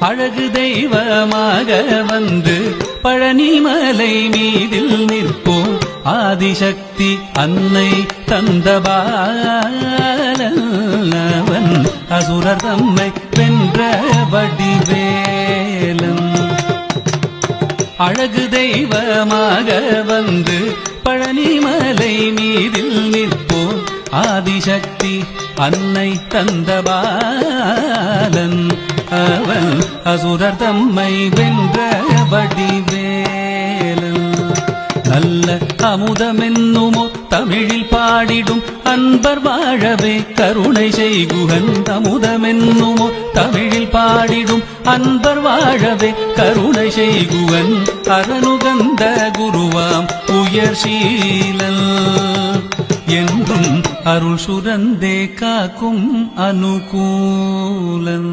அழகு தெய்வமாக வந்து பழனிமலை மீதில் நிற்போம் ஆதிசக்தி அன்னை தந்தபாலன் அசுரர் தம்மை வென்ற வடிவேலன் அழகு தெய்வமாக வந்து பழனிமலை மீதில் நிற்போம் ஆதிசக்தி அன்னை தந்தபாலன் அவன் அசுரர் தம்மை வென்ற வடிவேலன் நல்ல அமுதமென்னுமோ தமிழில் பாடிடும் அன்பர் வாழவே கருணை செய்குகன் அமுதமென்னுமோ தமிழில் பாடிடும் அன்பர் வாழவே கருணை செய்குவன் அரணுகந்த குருவாம் உயர் சீலல் என்றும் அருள் சுரந்தே காக்கும் அனுகூலன்.